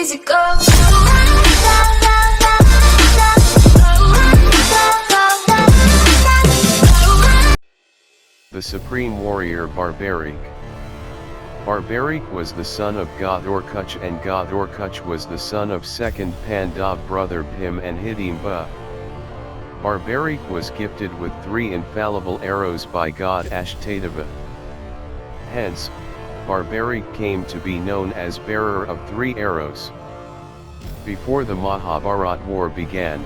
easy go. The supreme warrior Barbarik. Barbarik was the son of Gothorkuch, and Gothorkuch was the son of second Pandab brother Bhim and Hidimba. Barbarik was gifted with 3 infallible arrows by god Ashtadeva. Hence, Barbarik came to be known as bearer of 3 arrows. Before the Mahabharat war began,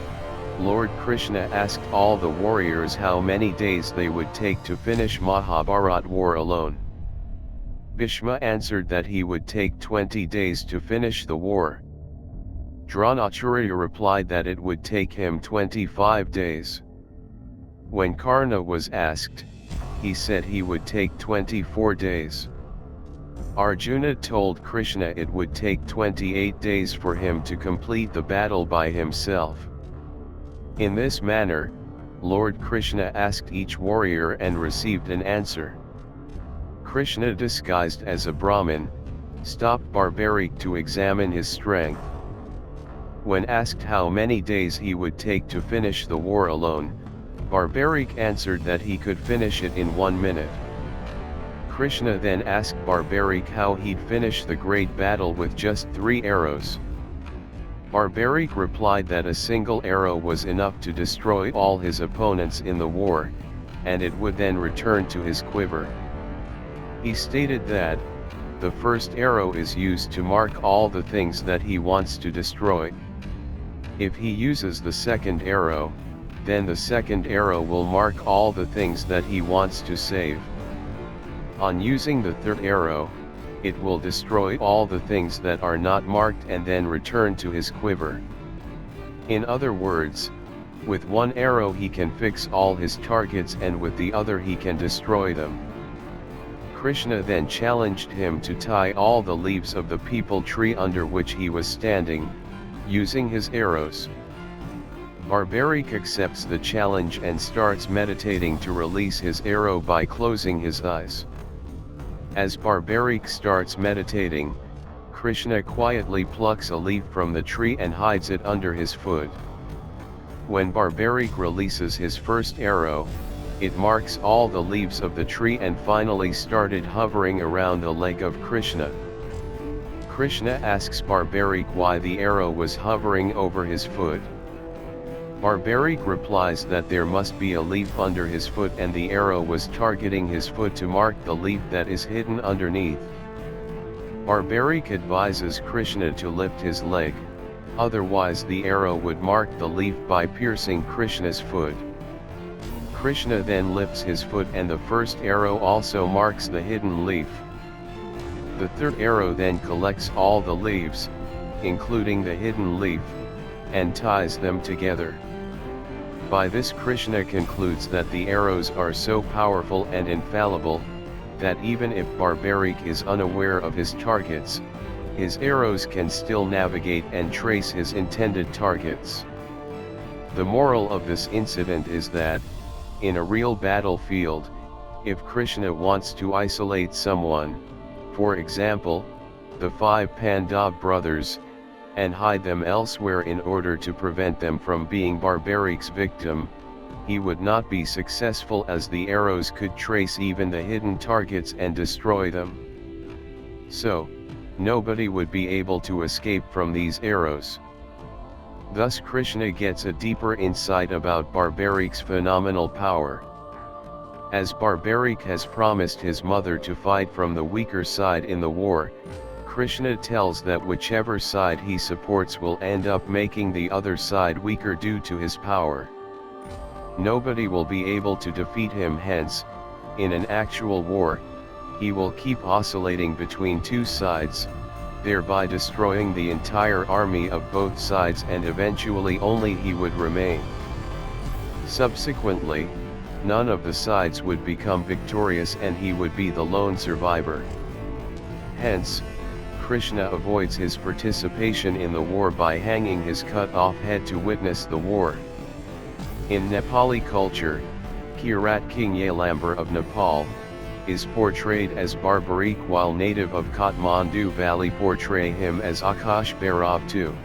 Lord Krishna asked all the warriors how many days they would take to finish Mahabharat war alone. Bhishma answered that he would take 20 days to finish the war. Dronacharya replied that it would take him 25 days. When Karna was asked, he said he would take 24 days. Arjuna told Krishna it would take 28 days for him to complete the battle by himself. In this manner, Lord Krishna asked each warrior and received an answer. Krishna, disguised as a Brahmin, stopped Barbarik to examine his strength. When asked how many days he would take to finish the war alone, Barbarik answered that he could finish it in 1 minute. Krishna then asked Barbarik how he'd finish the great battle with just 3 arrows. Barbarik replied that a single arrow was enough to destroy all his opponents in the war, and it would then return to his quiver. He stated that the first arrow is used to mark all the things that he wants to destroy. If he uses the second arrow, then the second arrow will mark all the things that he wants to save. On using the third arrow, it will destroy all the things that are not marked and then return to his quiver. In other words, with one arrow he can fix all his targets, and with the other he can destroy them. Krishna then challenged him to tie all the leaves of the peepal tree under which he was standing, using his arrows. Barbarik accepts the challenge and starts meditating to release his arrow by closing his eyes. As Barbarik starts meditating, Krishna quietly plucks a leaf from the tree and hides it under his foot. When Barbarik releases his first arrow, it marks all the leaves of the tree and finally started hovering around the leg of Krishna. Krishna asks Barbarik why the arrow was hovering over his foot. Barbarik replies that there must be a leaf under his foot and the arrow was targeting his foot to mark the leaf that is hidden underneath. Barbarik advises Krishna to lift his leg, otherwise the arrow would mark the leaf by piercing Krishna's foot. Krishna then lifts his foot and the first arrow also marks the hidden leaf. The third arrow then collects all the leaves, including the hidden leaf, and ties them together. By this Krishna concludes that the arrows are so powerful and infallible, that even if Barbarik is unaware of his targets, his arrows can still navigate and trace his intended targets. The moral of this incident is that, in a real battlefield, if Krishna wants to isolate someone, for example, the 5 Pandab brothers, and hide them elsewhere in order to prevent them from being Barbarik's victim, he would not be successful, as the arrows could trace even the hidden targets and destroy them. So, nobody would be able to escape from these arrows. Thus Krishna gets a deeper insight about Barbarik's phenomenal power. As Barbarik has promised his mother to fight from the weaker side in the war, Krishna tells that whichever side he supports will end up making the other side weaker due to his power. Nobody will be able to defeat him, hence, in an actual war, he will keep oscillating between 2 sides, thereby destroying the entire army of both sides, and eventually only he would remain. Subsequently, none of the sides would become victorious and he would be the lone survivor. Hence, Krishna avoids his participation in the war by hanging his cut-off head to witness the war. In Nepali culture, Kirat King Yalamber of Nepal, is portrayed as barbarik while native of Kathmandu Valley portray him as Akash Bhairav too.